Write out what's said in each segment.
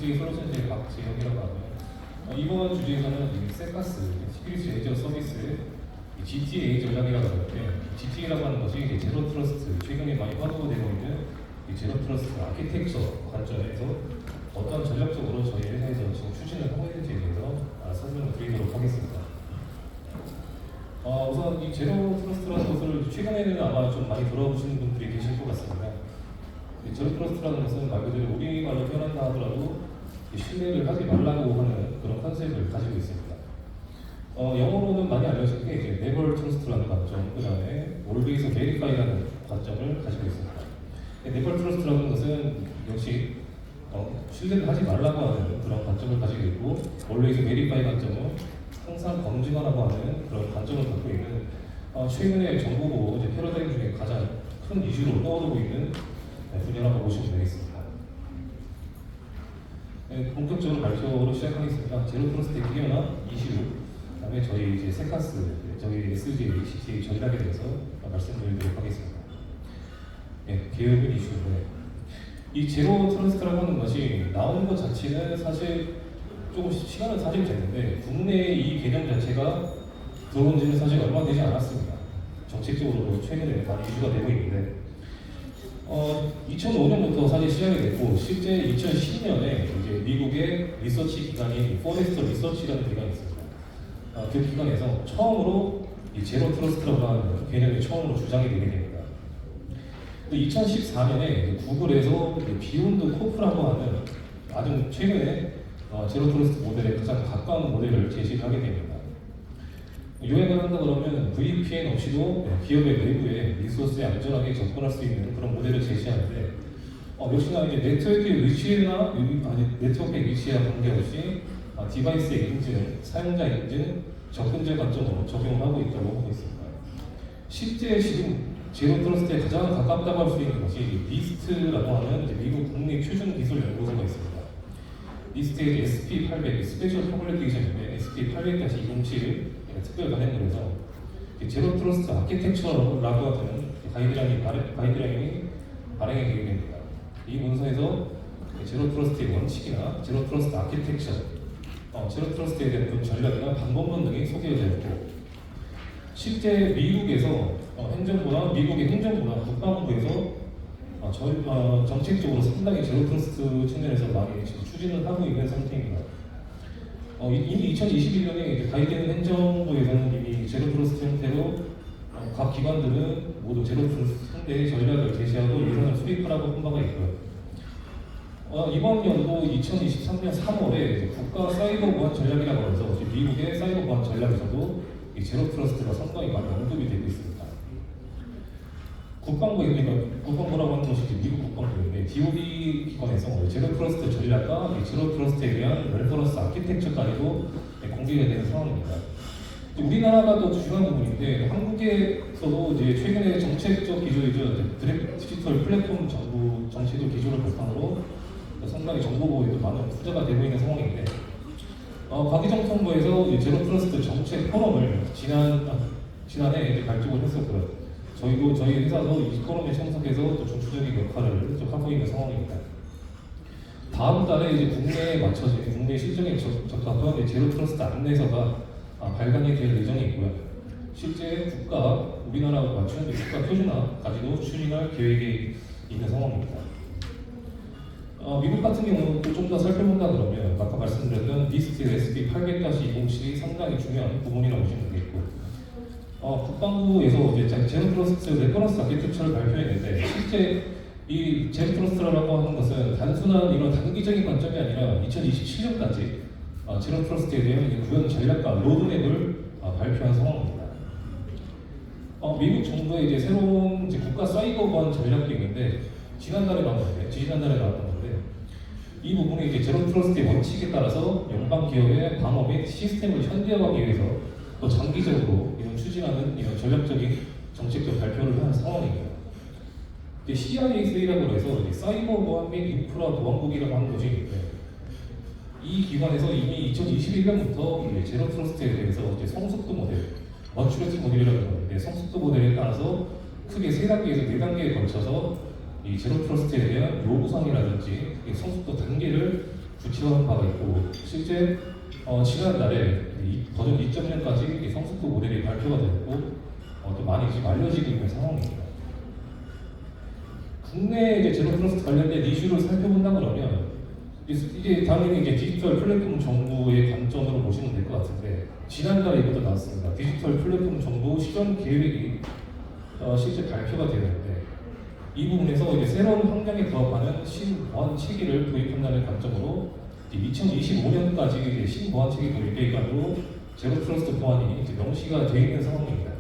SJ 솔루션즈의 박재혁이라고 하고요. 이번 주제에서는 세카스, 시큐리티 에이저 서비스, GTA 전략이라고 하는데, GTA라고 하는 것이 이제 제로 트러스트, 최근에 많이 화두가 되고 있는 이 제로 트러스트 아키텍처 관점에서 어떤 전략적으로 저희 회사에서 지금 추진을 하고 있는지에 대해서 설명을 드리도록 하겠습니다. 우선 이 제로 트러스트라는 것을 최근에는 아마 좀 많이 들어보시는 분들이 계실 것 같습니다. 제로 트러스트라는 것은 말 그대로 우리말로 표현한다 하더라도 신뢰를 하지 말라고 하는 그런 컨셉을 가지고 있습니다. 영어로는 많이 알려진 게 이제 never trust라는 관점, 그 다음에 always verify라는 관점을 가지고 있습니다. never trust라는 것은 역시 신뢰를 하지 말라고 하는 그런 관점을 가지고 있고, always verify 관점은 항상 검증하라고 하는 그런 관점을 갖고 있는 최근의 정보보호 패러다임 중에 가장 큰 이슈로 떠오르고 있는 분야라고 보시면 되겠습니다. 본격적으로 발표로 시작하겠습니다. 제로 트러스트의 기여나 이슈, 그다음에 저희 이제 세카스, 저희 SJ, CTA 전략에 대해서 말씀드리도록 하겠습니다. 개혁은 이슈. 이 제로 트러스트라고 하는 것이 나오는 것 자체는 사실 조금 시간은 사실 됐는데, 국내에 이 개념 자체가 들어온 지는 사실 얼마 되지 않았습니다. 정책적으로도 최근에 많이 이슈가 되고 있는데, 2005년부터 사실 시작이 됐고, 실제 2010년에 이제 미국의 리서치 기관인 포레스터 리서치라는 기관이 있습니다. 그 기관에서 처음으로 이 제로 트러스트라고 하는 개념이 처음으로 주장이 되게 됩니다. 2014년에 구글에서 비욘드 코프라고 하는 아주 최근에 제로 트러스트 모델에 가장 가까운 모델을 제시를 하게 됩니다. 요약을 한다 그러면 VPN 없이도 기업의 내부에 리소스에 안전하게 접근할 수 있는 그런 모델을 제시하는데, 역시나 이제 네트워크의 위치나 네트워크의 위치와 관계없이 디바이스의 인증, 사용자 인증, 접근자 관점으로 적용을 하고 있다고 보고 있습니다. 실제 지금 제로 트러스트에 가장 가깝다고 할 수 있는 것이 니스트라고 하는 미국 국립표준기술연구소가 있습니다. 니스트의 SP800, 스페셜 퍼블리케이션인데 SP800-207 특별 관행물에서 제로 트러스트 아키텍처라고 하는 가이드라인이 발행이 되게 됩니다. 이 문서에서 제로 트러스트의 원칙이나 제로 트러스트 아키텍처, 제로 트러스트에 대한 전략이나 방법론 등이 소개되어 있고, 실제 미국에서 행정부나 미국의 행정부나 국방부에서 정책적으로 상당히 제로 트러스트 측면에서 많이 추진을 하고 있는 상태입니다. 이미 2021년에 가이드된 행정부에서는 이미 제로 트러스트 형태로 각 기관들은 모두 제로 트러스트 상대의 전략을 제시하고 예산을 수립하라고 한 바가 있고요. 이번 연도 2023년 3월에 국가 사이버 보안 전략이라고 해서 미국의 사이버 보안 전략에서도 이 제로 트러스트가 상당히 많이 언급이 되고 있습니다. 국방부라고 하는 것이 미국 국방부인데, DoD 기관에서 제로 트러스트 전략과 제로 트러스트에 대한 레퍼런스 아키텍처까지도 공개가 되는 상황입니다. 우리나라가 또 중요한 부분인데, 한국에서도 이제 최근에 정책적 기조이죠, 디지털 플랫폼 정부 정책을 기조를 바탕으로 상당히 정보보호에도 많은 투자가 되고 있는 상황인데, 과기정통부에서 제로 트러스트 정책 포럼을 지난해 발족을 했었고요. 저희 회사도 이 포럼에 참석해서 또 중추적인 역할을 좀 하고 있는 상황입니다. 다음 달에 이제 국내에 맞춰진 국내 실정에 적합한 제로 트러스트 안내서가 발간이 될 예정이 있고요. 실제 우리나라가 맞추는 국가 표준화 가지고 추진할 계획이 있는 상황입니다. 미국 같은 경우는 또 좀 더 살펴본다 그러면 아까 말씀드렸던 니스트 SP800-207이 상당히 중요한 부분이라고 보시면 되겠고, 국방부에서 이제 제로 트러스트 레퍼런스 아키텍처를 발표했는데, 실제 이 제로 트러스트라고 하는 것은 단순한 이런 단기적인 관점이 아니라 2027년까지 제로 트러스트에 대한 구현 전략과 로드맵을 발표한 상황입니다. 미국 정부의 이제 새로운 국가 사이버 보안 전략도 있는데, 지난달에 나왔던 건데, 이 부분이 이제 제로 트러스트의 원칙에 따라서 연방 기업의 방어 및 시스템을 현대화하기 위해서 또 장기적으로 추진하는 이런 전략적인 정책적 발표를 하는 상황입니다. CISA라고 해서 사이버 보안 및 인프라 보안국이라고 하는 것이 있는데, 이 기관에서 이미 2021년부터 제로 트러스트에 대해서 성숙도 모델, 머추리티 모델이라고 하는데, 성숙도 모델에 따라서 크게 3단계에서 4단계에 걸쳐서 이 제로 트러스트에 대한 요구사항이라든지 성숙도 단계를 시도한 바가 있고 실제 지난달에 버전 2.0까지 성숙도 모델이 발표가 되었고 또 많이 지금 알려지고 있는 상황입니다. 국내 이제 제로 트러스트 관련된 이슈를 살펴본다 그러면 이게 당연히 이제 디지털 플랫폼 정보의 관점으로 보시면 될 것 같은데 지난달에 이것도 나왔습니다. 디지털 플랫폼 정보 시정 계획이 실제 발표가 되었는데 이 부분에서 이제 새로운 환경에 부합하는 신보안 체계를 도입한다는 관점으로 2025년까지 이제 신보안 체계 도입 계획안으로 제로 트러스트 보안이 이제 명시가 되어 있는 상황입니다.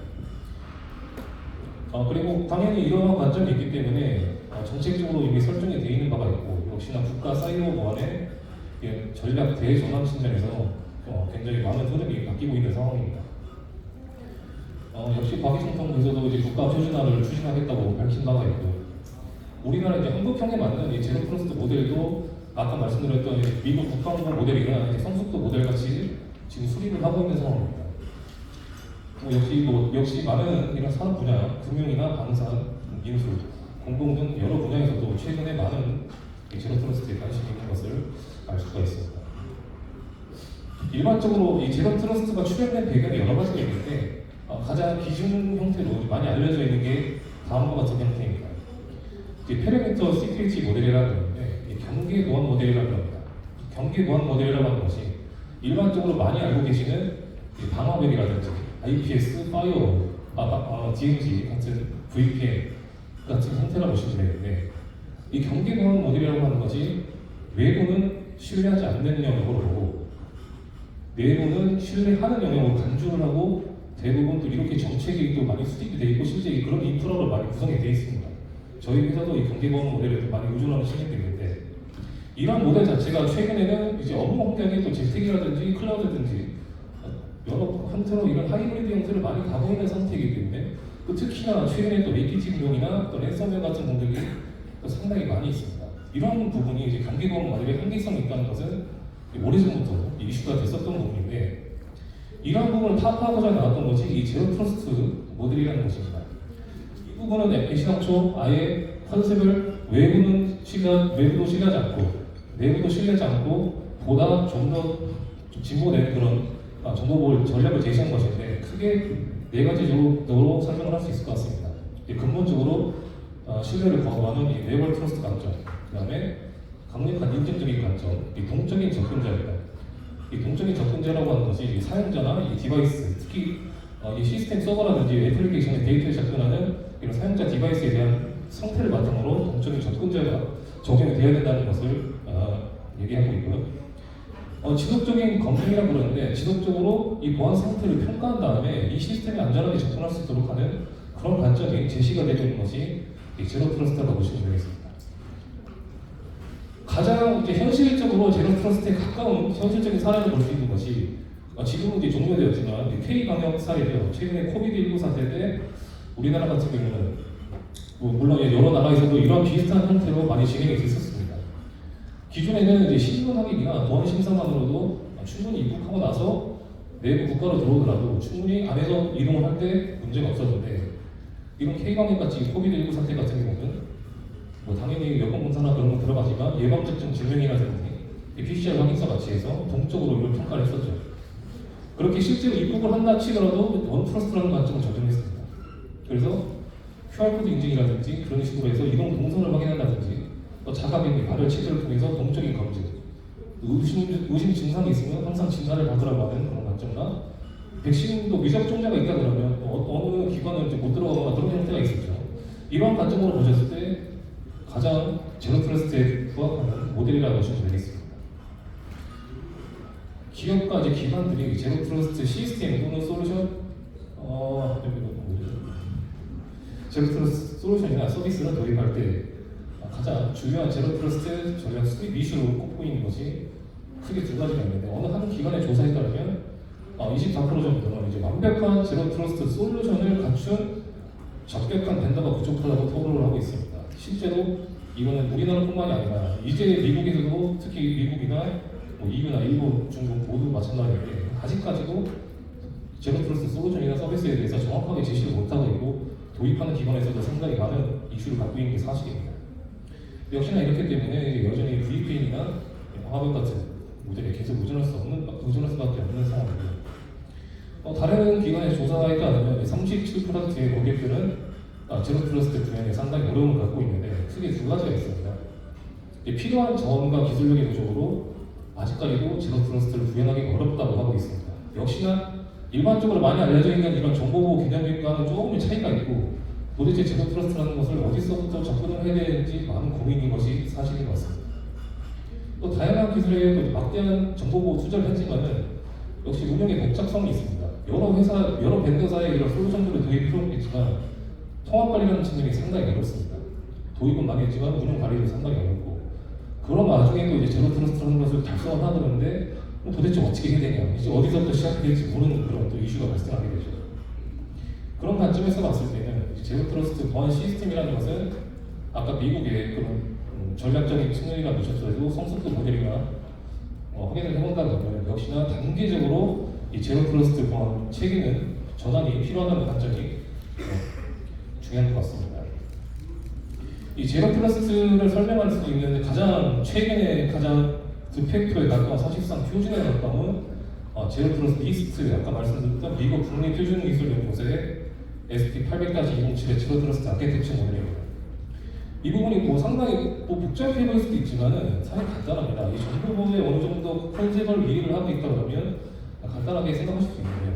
그리고 당연히 이러한 관점이 있기 때문에 정책적으로 이미 설정이 되어 있는 바가 있고 역시나 국가 사이버 보안의 전략 대전환 측면에서 굉장히 많은 흐름이 바뀌고 있는 상황입니다. 역시 박희성 부에서도 이제 국가 표준화를 추진하겠다고 밝힌 바가 있고 우리나라 이제 한국형에 맞는 이 제로 트러스트 모델도 아까 말씀드렸던 미국 국방부 모델이나 성숙도 모델 같이 지금 수립을 하고 있는 상황입니다. 역시 많은 이런 산업 분야, 금융이나 방산, 인수, 공공 등 여러 분야에서도 최근에 많은 제로 트러스트에 관심이 있는 것을 알 수가 있습니다. 일반적으로 이 제로 트러스트가 출현된 배경이 여러 가지가 있는데 가장 기준 형태로 많이 알려져 있는 게 다음과 같은 형태입니다. 페리미터 시큐리티 모델이라고 하는데 경계 보안 모델이라고 합니다. 경계 보안 모델이라고 하는 것이 일반적으로 많이 알고 계시는 방화벽이라든지 IPS, 파이어월, DMZ 같은 VPN 같은 형태라고 보시면 되는데 이 경계 보안 모델이라고 하는 것이 외부는 신뢰하지 않는 영역으로 보고 내부는 신뢰하는 영역으로 간주를 하고 대부분 또 이렇게 정책이 또 많이 수립이 되어 있고 실제 그런 인프라로 많이 구성이 되어 있습니다. 저희 회사도 이 경계보안 모델에 많이 의존하는 시기도 있는데 이런 모델 자체가 최근에는 이제 업무 환경에 또 재택이라든지 클라우드든지 여러 형태로 이런 하이브리드 형태를 많이 가고 있는 상태이기 때문에 또 특히나 최근에 또 APT 공격이나 또 랜섬웨어 같은 공격이 또 상당히 많이 있습니다. 이런 부분이 이제 경계보안 모델의 한계성이 있다는 것은 오래전부터 이슈가 됐었던 부분인데 이런 부분을 타파하고자 나왔던 것이 이 제로 트러스트 모델이라는 것입니다. 이 부분은 애시당초 아예 컨셉을 외부도 신뢰하지 않고 내부도 신뢰하지 않고 보다 좀 더 진보된 그런 정보보호 전략을 제시한 것인데 크게 네 가지 정도로 설명을 할 수 있을 것 같습니다. 근본적으로 신뢰를 거부하는 이 네이버 트러스트 관점, 그 다음에 강력한 인증적인 관점, 이 동적인 접근자입니다. 이 동적인 접근자라고 하는 것이 사용자나 이 디바이스, 특히 이 시스템 서버라든지 애플리케이션의 데이터에 접근하는 이런 사용자 디바이스에 대한 상태를 바탕으로 동적인 접근자가 적용이 되어야 된다는 것을 얘기하고 있고요. 지속적인 검증이라고 그러는데 지속적으로 이 보안 상태를 평가한 다음에 이 시스템에 안전하게 접근할 수 있도록 하는 그런 관점이 제시가 되고 있는 것이 이 제로 트러스트라고 보시면 되겠습니다. 가장 이제 현실적으로 제로 트러스트에 가까운 현실적인 사례를 볼 수 있는 것이 지금은 이제 종료되었지만 K방역 사례죠. 최근에 코비드19 사태 때 우리나라 같은 경우는 물론 여러 나라에서도 이런 비슷한 형태로 많이 진행이 됐었습니다. 기존에는 이제 신분 확인이나 보안 심사만으로도 충분히 입국하고 나서 내부 국가로 들어오더라도 충분히 안에서 이동을 할 때 문제가 없었는데 이런 K방역 같이 코비드19 사태 같은 경우는 당연히 여권 검사나 그런 거 들어가지만 예방접종 증명이라든지 PCR 확인서 같이 해서 동적으로 이걸 평가를 했었죠. 그렇게 실제로 입국을 한다 치더라도 원트러스트라는 관점을 적용했습니다. 그래서 QR코드 인증이라든지 그런 식으로 해서 이동 동선을 확인한다든지 또 자가격리 발열 체제를 통해서 동적인 검증, 의심 증상이 있으면 항상 진단을 받으라고 하는 그런 관점과 백신도 미접종자가 있다 그러면 어느 기관은 이제 못 들어가거나 그런 형태가 있었죠. 이런 관점으로 보셨을 때 가장 제로 트러스트에 부합하는 모델이라고 보시면 되겠습니다. 기업과 이제 기관들이 제로 트러스트 시스템 또는 솔루션, 제로 트러스트 솔루션이나 서비스를 도입할 때 가장 중요한 제로 트러스트 전략 수립 이슈로 꼽고 있는 것이 크게 두 가지가 있는데 어느 한 기관의 조사에 따르면 24% 정도는 이제 완벽한 제로 트러스트 솔루션을 갖춘 적격한 벤더가 부족하다고 토론을 하고 있습니다. 실제로 이거는 우리나라뿐만이 아니라 이제 미국에서도 특히 미국이나 EU나 일본, 중국 모두 마찬가지인데 아직까지도 제로 트러스트 솔루션이나 서비스에 대해서 정확하게 제시를 못하고 있고 도입하는 기관에서도 상당히 많은 이슈를 갖고 있는 게 사실입니다. 역시나 이렇기 때문에 여전히 VPN이나 화면 같은 모델에 계속 의존할 수밖에 없는 상황이고요. 다른 기관의 조사에 따르면 37%의 고객들은 제로 트러스트 구현에 상당히 어려움을 갖고 있는데 크게 두 가지가 있습니다. 필요한 자원과 기술력의 부족으로 아직까지도 제로 트러스트를 구현하기 어렵다고 하고 있습니다. 역시나 일반적으로 많이 알려져 있는 이런 정보보호 개념과는 조금의 차이가 있고 도대체 제로 트러스트라는 것을 어디서부터 접근을 해야 되는지 많은 고민인 것이 사실인 것 같습니다. 또 다양한 기술에 또 막대한 정보보호 투자를 했지만은 역시 운영의 복잡성이 있습니다. 여러 벤더사의 이런 솔루션들을 도입 필요는 있지만 통합 관리라는 측면이 상당히 어렵습니다. 도입은 많이 했지만 운영 관리도 상당히 어렵고 그런 와중에 또 이제 제로 트러스트라는 것을 달성을 하는데 도대체 어떻게 해야 되냐, 이제 어디서부터 시작해야 될지 모르는 그런 또 이슈가 발생하게 되죠. 그런 관점에서 봤을 때는 제로 트러스트 보안 시스템이라는 것은 아까 미국의 그런 전략적인 측면이라 보셨더라도 성숙도 모델이나 확인을 해본다면 역시나 단계적으로 이 제로 트러스트 보안 체계는 전환이 필요하다는 관점이 중요한 것 같습니다. 이 제로 트러스트를 설명할 수 있는 최근에 가장 팩토에 가까운 사실상 표준에 가까운 제로 트러스트 리스트, 아까 말씀드렸던 미국 국립표준기술연구소의 SP800-207의 제로 트러스트 아키텍처 모델입니다. 이 부분이 상당히 복잡해 보일 수도 있지만은 사실 간단합니다. 이 정보보호에 어느 정도 컨셉을 이해를 하고 있다 그러면 간단하게 생각하실 수 있는데요.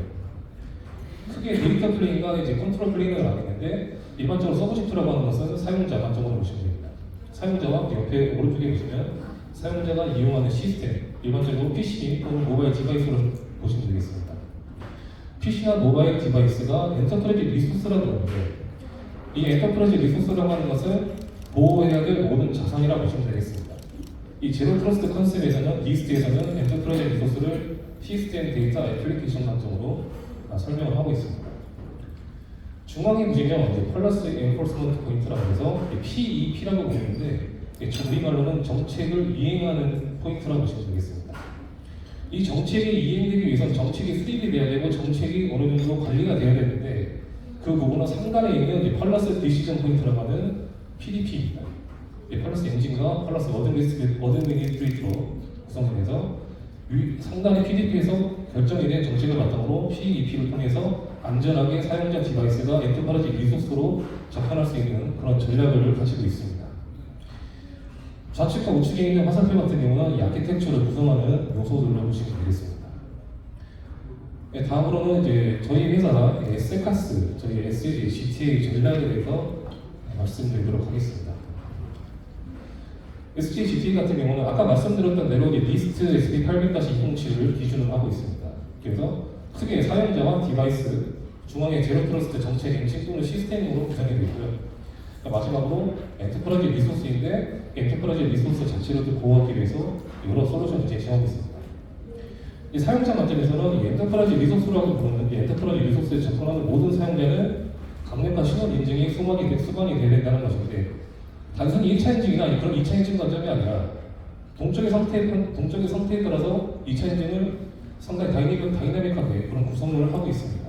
크게 데이터 플레인과 이제 컨트롤 플레인을 나뉘는데 일반적으로 서브젝트라고 하는 것은 사용자 관점으로 보시면 됩니다. 사용자와 옆에 오른쪽에 보시면 사용자가 이용하는 시스템, 일반적으로 PC 또는 모바일 디바이스로 보시면 되겠습니다. PC나 모바일 디바이스가 엔터프라이즈 리소스라고 하는데 이 엔터프라이즈 리소스라고 하는 것은 보호해야 될 모든 자산이라고 보시면 되겠습니다. 이 제로 트러스트 컨셉에서는 리스트에서는 엔터프라이즈 리소스를 시스템, 데이터, 애플리케이션 관점으로 설명을 하고 있습니다. 중앙에 보시면 이제 펄러스 엔포스먼트 포인트라고 해서 PEP라고 부르는데 우리말로는 정책을 이행하는 포인트라고 보시면 되겠습니다. 이 정책이 이행되기 위해서는 정책이 수립이 돼야 되고 정책이 어느 정도 관리가 돼야 되는데 그 부분은 상단에 있는 펄러스 디시전 포인트라고 하는 PDP입니다. 펄러스 엔진과 펄러스 어드미니스트레이터로 구성돼서 상단의 PDP에서 결정이 된 정책을 바탕으로 PEP를 통해서 안전하게 사용자 디바이스가 엔터프라이즈 리소스로 접근할 수 있는 그런 전략을 가지고 있습니다. 좌측과 우측에 있는 화살표 같은 경우는 이 아키텍처를 구성하는 요소들로 보시면 되겠습니다. 다음으로는 이제 저희 회사 세카스, 저희 SG GTA 전략에 대해서 말씀드리도록 하겠습니다. SG GTA 같은 경우는 아까 말씀드렸던 대로 리스트 SP800-207을 기준으로 하고 있습니다. 그래서 크게 사용자와 디바이스, 중앙에 제로 트러스트 정책 엔진 또는 시스템으로 구성이 되어 있고요. 마지막으로 엔터프라이즈 리소스인데 엔터프라이즈 리소스 자체를 보호하기 위해서 여러 솔루션을 제시하고 있습니다. 이 사용자 관점에서는 이 엔터프라이즈 리소스라고 부르는 이 엔터프라이즈 리소스에 접근하는 모든 사용자는 강력한 신원 인증이 수반이 돼야 된다는 것인데 단순히 2차 인증이나 그런 2차 인증 관점이 아니라 동적의 상태에 따라서 2차 인증을 상당히 다이내믹하게 그런 구성을 하고 있습니다.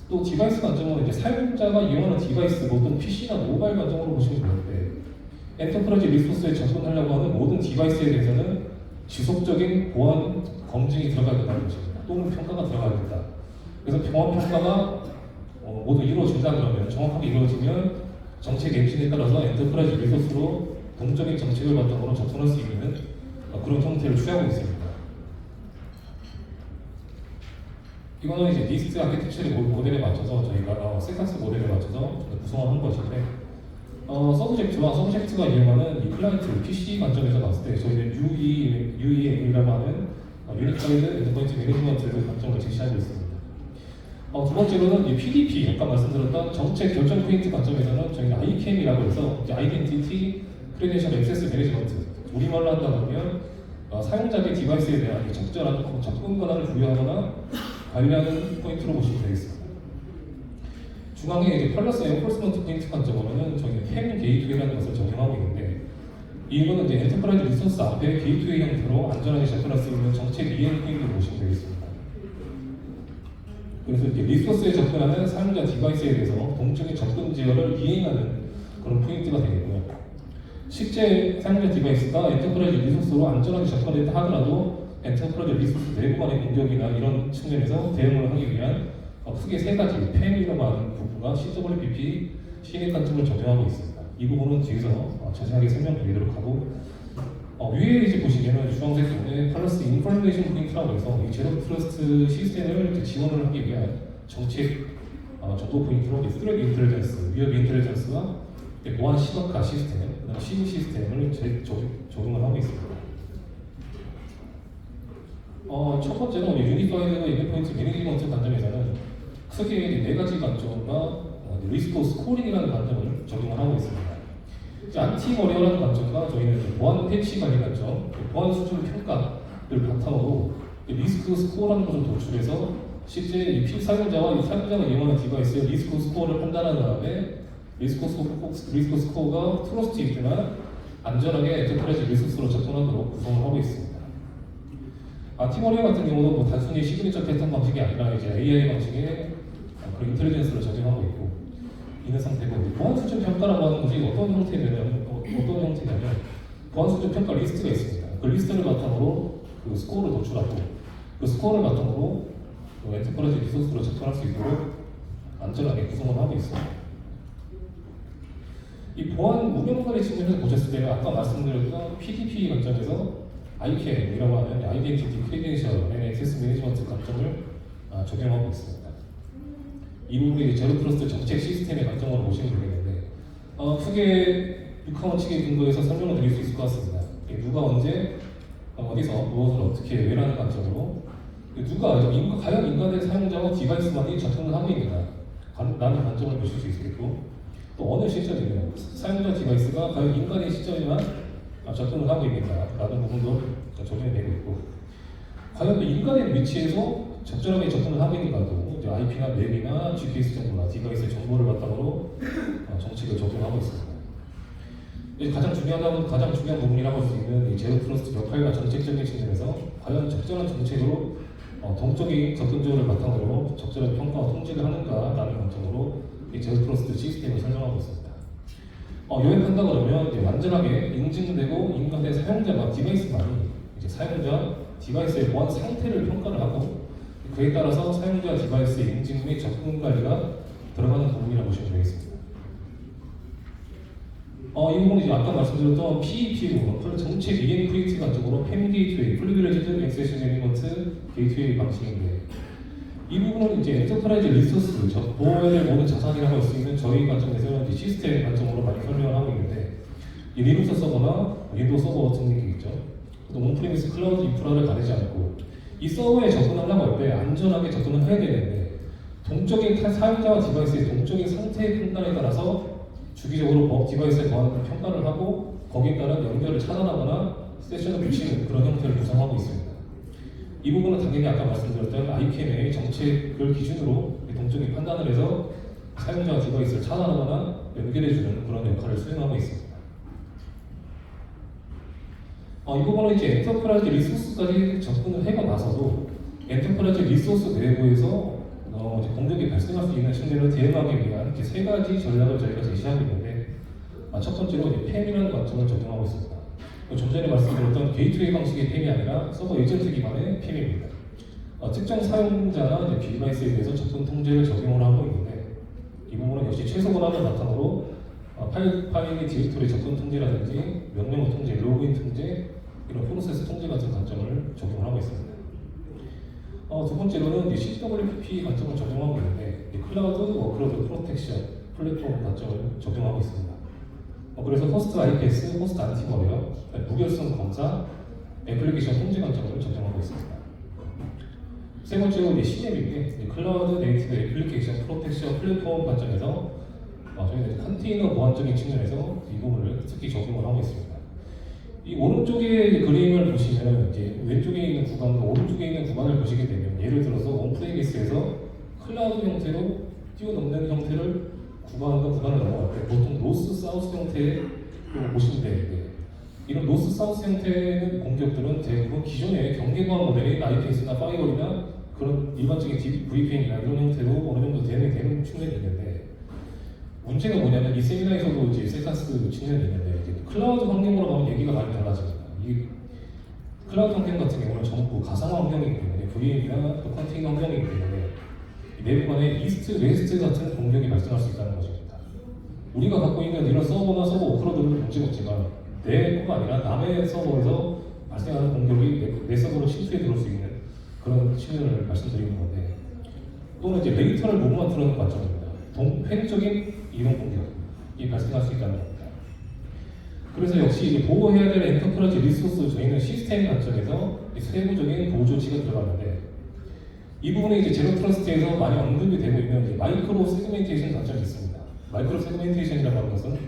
또 디바이스 관점은 이제 사용자가 이용하는 디바이스, 보통 PC나 모바일 관점으로 보시면 되는데 엔터프라이즈 리소스에 접근하려고 하는 모든 디바이스에 대해서는 지속적인 보안 검증이 들어가야 된다는 것입니다. 또는 평가가 들어가야 된다. 그래서 보안 평가가 모두 이루어진다 그러면 정확하게 이루어지면 정책 엔진에 따라서 엔터프라이즈 리소스로 동적인 정책을 바탕으로 접근할 수 있는 그런 형태를 취하고 있습니다. 이거는 이제 리스트 아키텍처의 모델에 맞춰서 저희가 세카스 모델에 맞춰서 구성한 것인데 서브젝트가 이용하는 이 클라이언트 PC 관점에서 봤을 때 저희는 UEM이라고 하는 유니파이드 엔드포인트 매니지먼트 관점을 제시하고 있습니다. 두 번째로는 이 PDP, 아까 말씀드렸던 정책 결정 포인트 관점에서는 저희는 ICAM이라고 해서 아이덴티티 크레덴셜 액세스 매니지먼트, 우리말로 한다 보면 사용자의 디바이스에 대한 적절한 접근 권한을 부여하거나 관리하는 포인트로 보시면 되겠습니다. 중앙에 이제 펄러스 엔포스먼트 포인트 관점으로는 저희는 펜 게이트웨이라는 것을 적용하고 있는데 이거는 이제 엔터프라이즈 리소스 앞에 게이트웨이 형태로 안전하게 접근할 수 있는 정책 이행 포인트로 보시면 되겠습니다. 그래서 이렇게 리소스에 접근하는 사용자 디바이스에 대해서 동적인 접근 지역을 이행하는 그런 포인트가 되겠고요. 실제 사용자 디바이스가 엔터프라이즈 리소스로 안전하게 접근됐다 하더라도 엔터프라이즈 리소스 내부간의 공격이나 이런 측면에서 대응을 하기 위한 크게 세 가지 PAM이라고 하는 부분과 CWPP 시넷 관점을 적용하고 있습니다. 이 부분은 뒤에서 자세하게 설명드리도록 하고 위에 이제 보시면은 주황색 부분에 플러스 인포메이션 포인트라고 해서 이 제로 트러스트 시스템을 이제 지원을 하기 위한 정책 정보 포인트로 스트레이트 인텔리전스, 위협 인텔리전스와 보안 시각화 시스템, 그다음 시인 시스템을 적용을 하고 있습니다. 첫 번째는 유니파이드 엔드포인트 매니지먼트 관점에서는 크게 네 가지 관점과 리스크 스코링이라는 관점을 적용을 하고 있습니다. 안티머리어라는 관점과 저희는 보안 패치 관리 관점, 보안 수준 평가를 바탕으로 리스크 스코어라는 것을 도출해서 실제 이 사용자와 이 사용자가 이용하는 디바이스의 리스크 스코어를 판단한 다음에 리스크 스코어가 트러스트 있거나 안전하게 엔터프라이즈 리소스로 접근하도록 구성을 하고 있습니다. 안티머리어 같은 경우는 뭐 단순히 시그니처 패턴 방식이 아니라 이제 AI 방식의 그런 인텔리전스를 적용하고 있고 있는 상태고, 보안 수준 평가라고 하는 것이 어떤 형태냐면 보안 수준 평가 리스트가 있습니다. 그 리스트를 바탕으로 그 스코어를 도출하고 그 스코어를 바탕으로 엔터프라이즈 리소스로 접근할 수 있도록 안전하게 구성을 하고 있습니다. 이 보안 운영 관리 측면에서 보셨을 때 아까 말씀드렸던 PDP 관점에서 ICAN이라고 하는 아이덴티티 크리덴셜 앤 액세스 매니지먼트 관점을 적용하고 있습니다. 이 부분이 제로 트러스트 정책 시스템의 관점으로 보시면 되겠는데 크게 육하원 측의 근거에서 설명을 드릴 수 있을 것 같습니다. 누가 언제 어디서 무엇을 어떻게 왜라는 관점으로 누가 과연 인간의 사용자와 디바이스만이 접근을 하고 있는가 라는 관점을 보실 수 있겠고, 또 어느 시점이면 사용자 디바이스가 과연 인간의 시점에만 접근을 하고 있는가 라는 부분도 적용이 되고 있고, 과연 인간의 위치에서 적절하게 접근을 하고 있는가도 IP나 맵이나 GPS 정보나 디바이스의 정보를 바탕으로 정책을 적용하고 있습니다. 가장 중요한 부분이라고 할 수 있는 이 제로 트러스트 역할과 정책적인 측면에서 과연 적절한 정책으로 동적인 접근적을 바탕으로 적절한 평가와 통제를 하는가라는 관점으로 이 제로 트러스트 시스템을 설정하고 있습니다. 요약한다 그러면 완전하게 인증되고 인간의 사용자가 디바이스만이 사용자 디바이스의 보안 상태를 평가를 하고 그에 따라서 사용자 디바이스의 인증 및 접근 관리가 들어가는 부분이라고 보시면 되겠습니다. 이 부분은 아까 말씀드렸던 PEP 부분, 정책 ENVT 관점으로 PAM 게이트웨이, 프리빌리지드 액세스 매니지먼트 게이트웨이 방식인데, 이 부분은 이제 엔터프라이즈 리소스, 보호해야 될 모든 자산이라고 할 수 있는 저희 관점에서는 이제 시스템 관점으로 많이 설명을 하고 있는데, 이 리눅스 서버나 윈도우 서버 같은 게 있죠. 또 온프리미스 클라우드 인프라를 가리지 않고 이 서버에 접근하려고 할 때 안전하게 접근을 해야 되는데, 동적인 사용자와 디바이스의 동적인 상태의 판단에 따라서 주기적으로 디바이스의 보안을 평가를 하고 거기에 따른 연결을 차단하거나 세션을 붙이는 그런 형태를 구성하고 있습니다. 이 부분은 당연히 아까 말씀드렸던 ICAN의 정책을 기준으로 동적인 판단을 해서 사용자와 디바이스를 차단하거나 연결해주는 그런 역할을 수행하고 있습니다. 이 부분은 이제 엔터프라이즈 리소스까지 접근을 해가 나서도 엔터프라이즈 리소스 내부에서 공격이 발생할 수 있는 측면을 대응하기 위한 이렇게 세 가지 전략을 저희가 제시하고 있는데, 첫 번째로 PAM이라는 관점을 적용하고 있습니다. 좀 전에 말씀드렸던 게이트웨이 방식의 PAM이 아니라 서버 에이전트 기반의 PAM입니다. 특정 사용자나 디바이스에 대해서 접근 통제를 적용을 하고 있는데, 이 부분은 역시 최소 권한을 바탕으로 파일의 디렉토리 접근 통제라든지 명령어 통제, 로그인 통제, 이런 프로세스 통제 같은 관점을 적용을 하고 있습니다. 두 번째로는 CWPP 관점을 적용하고 있는데, 클라우드 워크로드 프로텍션 플랫폼 관점을 적용하고 있습니다. 그래서 호스트 IPS, 호스트 안티머리어, 무결성 검사, 애플리케이션 통제 관점을 적용하고 있습니다. 세 번째로 CNAP인데, 클라우드 네이티브 애플리케이션 프로텍션 플랫폼 관점에서 저희는 컨테이너 보안적인 측면에서 이 부분을 특히 적용을 하고 있습니다. 이 오른쪽의 그림을 보시면 이제 왼쪽에 있는 구간과 오른쪽에 있는 구간을 보시게 되면, 예를 들어서 온프레미스에서 클라우드 형태로 뛰어넘는 형태를 구간과 구간을 넘어갈 때 보통 노스 사우스 형태로 보시면 되는데, 이런 노스 사우스 형태의 공격들은 대부분 기존의 경계보안 모델인 IPS나 파이어월이나 그런 일반적인 VPN이나 이런 형태로 어느 정도 되는 측면이 있는데, 문제가 뭐냐면 이 세미나에서도 이제 셀카스 측면이 있는데, 클라우드 환경으로 가면 얘기가 많이 달라집니다. 이 클라우드 환경 같은 경우는 전부 가상화 환경이기 때문에 VM이나 또 컨테이너 환경이기 때문에 내부간에 이스트, 웨스트 같은 공격이 발생할 수 있다는 것입니다. 우리가 갖고 있는 이런 서버나 서버 워크로드는 문제가 없지만 내 거가 아니라 남의 서버에서 발생하는 공격이 내 서버로 침투해 들어올 수 있는 그런 측면을 말씀드리는 건데, 또는 이제 데이터를 못 만들어내는 관점입니다. 횡적인 이동 공격이 발생할 수 있다는 겁니다. 그래서 역시 이제 보호해야 될 엔터프라이즈 리소스, 저희는 시스템 관점에서 세부적인 보호 조치가 들어갔는데, 이 부분에 이제 제로 트러스트에서 많이 언급이 되고 있는 이제 마이크로 세그멘테이션 관점이 있습니다. 마이크로 세그멘테이션이라고 하는 것은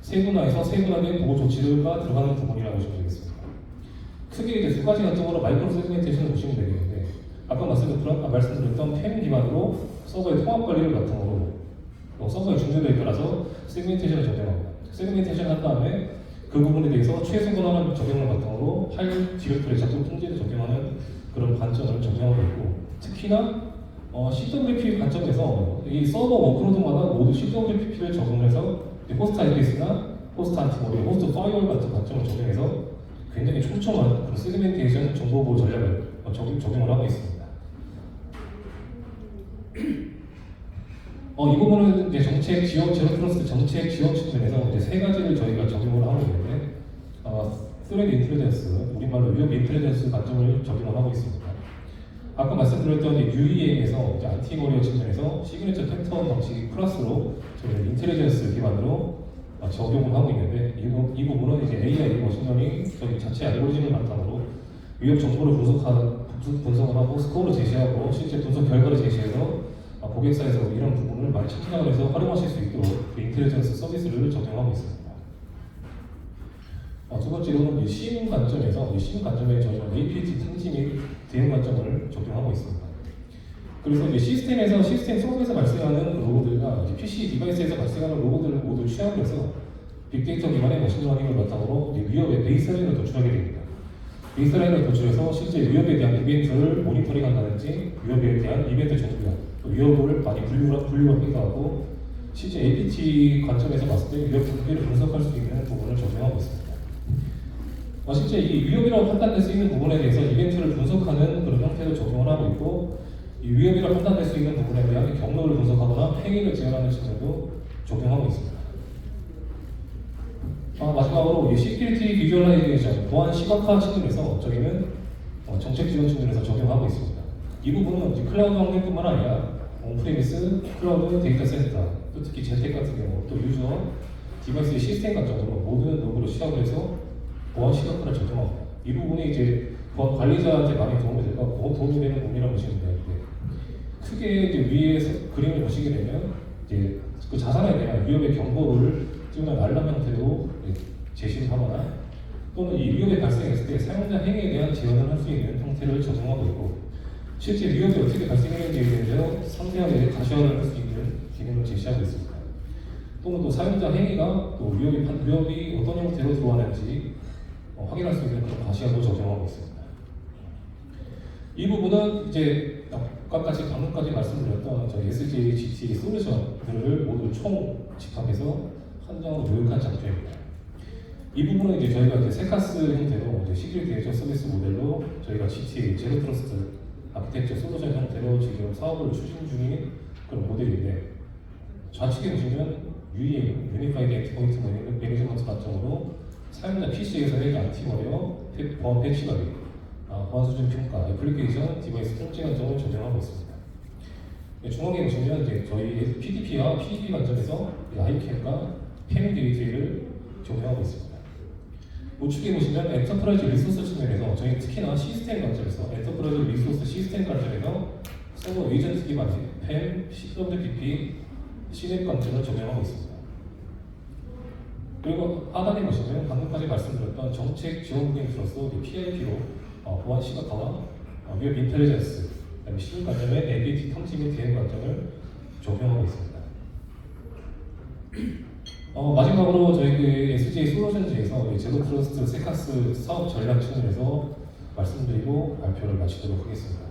세분화해서 세분화된 보호 조치가 들어가는 부분이라고 보시면 되겠습니다. 크게 이제 두 가지 관점으로 마이크로 세그멘테이션을 보시면 되겠는데, 아까 말씀드렸던 팸 기반으로 서버의 통합 관리를 바탕으로 서버의 중요도에 따라서 세그멘테이션을 적용합니다. 세그멘테이션 한 다음에 그 부분에 대해서 최소 권한을 적용을 바탕으로 파일 디렉토리 작동 통제를 적용하는 그런 관점을 적용하고 있고, 특히나 CWP 관점에서 이 서버 워크로드마다 모두 CWP를 적용해서 호스트 IPS나 호스트 안티모리, 호스트 파이어월 같은 관점을 적용해서 굉장히 촘촘한 그런 세그멘테이션 정보 보호 전략을 적용을 하고 있습니다. 이 부분은 이제 정책 지원, 제로 트러스트 정책 지원 측면에서 이제 세 가지를 저희가 적용을 하고 있는데, 스레드 인텔리전스, 우리말로 위협 인텔리전스 관점을 적용을 하고 있습니다. 아까 말씀드렸던 UEM에서 안티머리어 측면에서 시그니처 패턴 방식 플러스로 저희는 인텔리전스 기반으로 적용을 하고 있는데, 이 부분은 이제 AI 머신러닝 저희 자체 알고리즘을 바탕으로 위협 정보를 분석을 하고 스코어를 제시하고 실제 분석 결과를 제시해서 고객사에서 이런 부분을 많이 참신을 해서 활용하실 수 있도록 인텔리전스 서비스를 적용하고 있습니다. 두 번째로는 심 관점에서 심 관점에 저희는 APT 탐지 및 대응 관점을 적용하고 있습니다. 그래서 이제 시스템에서 시스템 속에서 발생하는 로고들과 PC 디바이스에서 발생하는 로고들을 모두 취합을 해서 빅데이터 기반의 머신러닝을 바탕으로 위협의 베이스라인을 도출하게 됩니다. 베이스라인을 도출해서 실제 위협에 대한 이벤트를 모니터링한다든지 위협에 대한 이벤트 종류와 위협을 많이 분류하기도 하고, 실제 APT 관점에서 봤을 때 위협 분류를 분석할 수 있는 부분을 적용하고 있습니다. 실제 이 위협이라고 판단될 수 있는 부분에 대해서 이벤트를 분석하는 그런 형태를 적용을 하고 있고, 이 위협이라고 판단될 수 있는 부분에 대한 경로를 분석하거나 행위를 제한하는 측면도 적용하고 있습니다. 마지막으로 이 시큐리티 비주얼라이제이션, 보안 시각화 측면에서 저희는 정책 지원 측면에서 적용하고 있습니다. 이 부분은 이제 클라우드 환경뿐만 아니라 온프레미스, 클라우드 데이터 센터, 또 특히 재택 같은 경우, 또 유저, 디바이스의 시스템 관점으로 모든 노브를 시작을 해서 보안 시각화를 적용합니다. 이 부분이 이제 보안 관리자한테 많이 도움이 되는 부분이라고 보시면 되는데, 크게 이제 위에 그림을 보시게 되면 이제 그 자산에 대한 위협의 경보를 찍는 알람 형태로 제시를 하거나, 또는 이 위협이 발생했을 때 사용자 행위에 대한 제어를 할 수 있는 형태를 적용하고 있고, 실제 위협이 어떻게 발생했는지에 대해서 상세하게 가시화를 할 수 있는 기능을 제시하고 있습니다. 또는 또 사용자 행위가 또 위협이 어떤 형태로 들어왔는지 확인할 수 있는 그런 가시화도 적용하고 있습니다. 이 부분은 이제 방금까지 말씀드렸던 저희 SJ GT 솔루션들을 모두 총 집합해서 한정으로 요약한 장표입니다. 이 부분은 이제 저희가 이제 세카스 형태로 이제 시큐리티 에이저 서비스 모델로 저희가 GTA 제로 트러스트 아키텍처 솔루션 형태로 지금 사업을 추진 중인 그런 모델인데, 좌측에 보시면 UEM, 유니파이드 엔드포인트 매니지먼트 관점으로 사용자 PC에서의 안티머리어, 보안 패치 관리, 보안 수준 평가, 애플리케이션, 디바이스 통제 관점을 적용하고 있습니다. 중앙에 보시면 이제 저희 PDP와 PDP 관점에서 아이캠과 팸 게이트웨이를 적용하고 있습니다. 우측에 보시면 엔터프라이즈 리소스 측면에서 저희 특히나 시스템 관점에서 엔터프라이즈 리소스 시스템 관점에서 서버 에이전트 기반의 팸, CWPP, CNAP 관점을 적용하고 있습니다. 그리고 하단에 보시면 방금까지 말씀드렸던 정책 지원 부분으로서 PIP로 보안 시각화와 위협 인텔리전스, 그다음에 시민 관점의 APT 탐지 및 대응 관점을 적용하고 있습니다. 마지막으로 저희 그 SJ 솔루션즈에서 제로 트러스트 세카스 사업 전략 측면에서 말씀드리고 발표를 마치도록 하겠습니다.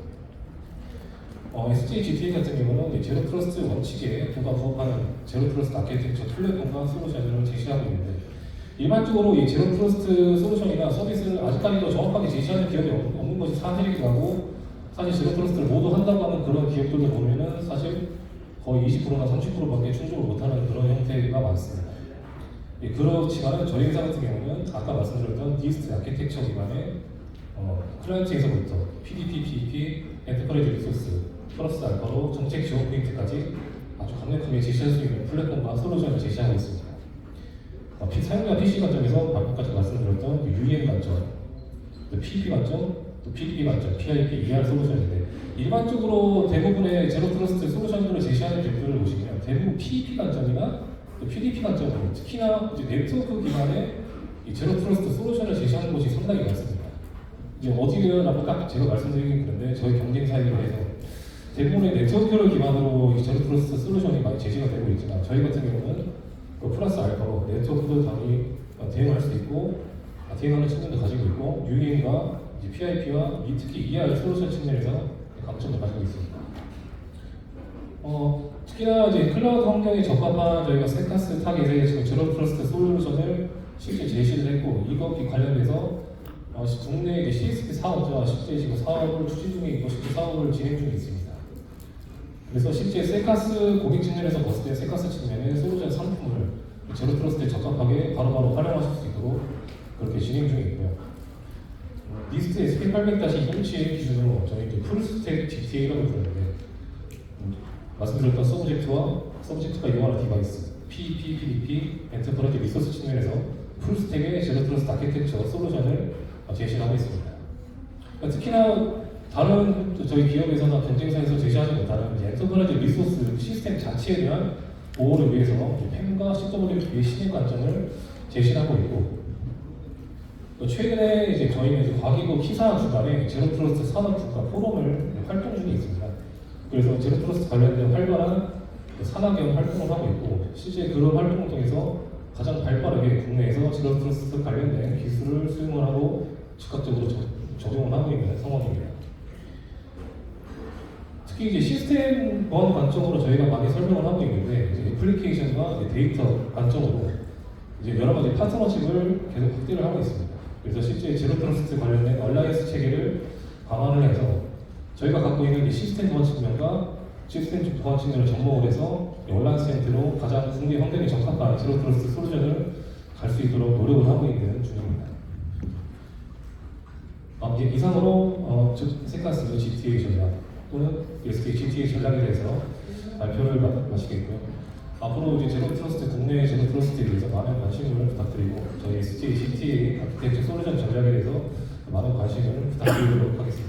SJ GTA 같은 경우는 제로 트러스트 원칙에 부합하는 제로 트러스트 아키텍처 플랫폼과 솔루션을 제시하고 있는데, 일반적으로 이 제로 트러스트 솔루션이나 서비스를 아직까지도 정확하게 제시하는 기업이 없는 것이 사실이기도 하고, 사실 제로 트러스트를 모두 한다고 하는 그런 기업들을 보면은 사실 거의 20%나 30%밖에 충족을 못하는 그런 형태가 많습니다. 예, 그렇지만 저희 회사 같은 경우는 아까 말씀드렸던 디스트 아키텍처 기반의 클라이언트에서부터 PDP, PEP, 엔터프라이즈 리소스, 플러스 알파로 정책 지원 포인트까지 아주 강력하게 제시할 수 있는 플랫폼과 솔루션을 제시하고 있습니다. 사용자 PC 관점에서 방금까지 말씀드렸던 UEM 관점, 또 PEP 관점, 또 PDP 관점, PIP, ER 솔루션인데, 일반적으로 대부분의 제로 트러스트 솔루션들을 제시하는 기업들을 보시면 대부분 PEP 관점이나 또 PDP 관점으로, 특히나 이제 네트워크 기반의 이 제로 트러스트 솔루션을 제시하는 곳이 상당히 많습니다. 이제 어디가라고 딱 제가 말씀드리긴 그런데 저희 경쟁사이로 해서 대부분의 네트워크를 기반으로 이 제로 트러스트 솔루션이 많이 제시가 되고 있지만, 저희 같은 경우는 그 플러스 알파로 네트워크도 당연히 대응할 수 있고 대응하는 측면도 가지고 있고, UEM과 PIP와 특히 ER 솔루션 측면에서 강점을 가지고 있습니다. 특히나 이제 클라우드 환경에 적합한 저희가 세카스 타겟의 지금 제로 트러스트 솔루션을 실제 제시를 했고, 이것과 관련해서 국내 CSP 사업자와 실제 지금 사업을 추진 중에 있고 실제 사업을 진행 중에 있습니다. 그래서 실제 세카스 고객 측면에서 봤을 때 세카스 측면의 솔루션 상품을 제로 트러스트에 적합하게 바로바로 활용하실 수 있도록 그렇게 진행 중에 있고요. 리스트 SP800-07 기준으로 저희 이제 풀스택 GTA라고 부르는데, 말씀드렸던 서브젝트가 이용하는 디바이스, PEP, PDP, 엔터프라이즈 리소스 측면에서 풀스택의 제로 트러스트 아키텍처 솔루션을 제시를 하고 있습니다. 특히나 다른 저희 기업에서나 경쟁사에서 제시하지 못하는 엔터프라이즈 리소스 시스템 자체에 대한 보호를 위해서 팸과 CW의 신의 관점을 제시하고 있고, 또 최근에 이제 저희는 이제 과기부 키사 주간에 제로 트러스트 산업 국가 포럼을 활동 중에 있습니다. 그래서 제로 트러스트 관련된 활발한 산학연 활동을 하고 있고, 실제 그런 활동을 통해서 가장 발빠르게 국내에서 제로 트러스트 관련된 기술을 수용을 하고 즉각적으로 적용을 하고 있는 상황입니다. 특히 이제 시스템 보안 관점으로 저희가 많이 설명을 하고 있는데, 이제 애플리케이션과 이제 데이터 관점으로 이제 여러 가지 파트너십을 계속 확대를 하고 있습니다. 그래서 실제 제로 트러스트 관련된 얼라이언스 체계를 강화를 해서 저희가 갖고 있는 시스템 보안 측면과 시스템 보안 측면을 접목을 해서 얼라이언스 센터로 가장 국내 환경에 적합한 제로 트러스트 솔루션을 갈 수 있도록 노력을 하고 있는 중입니다. 이상으로 세카스 GTA 전략 또는 SK GTA 전략에 대해서 발표를 마치겠고요. 앞으로 이제 제로 트러스트, 국내 제로 트러스트에 대해서 많은 관심을 부탁드리고, 저희 SK GTA 아키텍처 솔루션 전략에 대해서 많은 관심을 부탁드리도록 하겠습니다.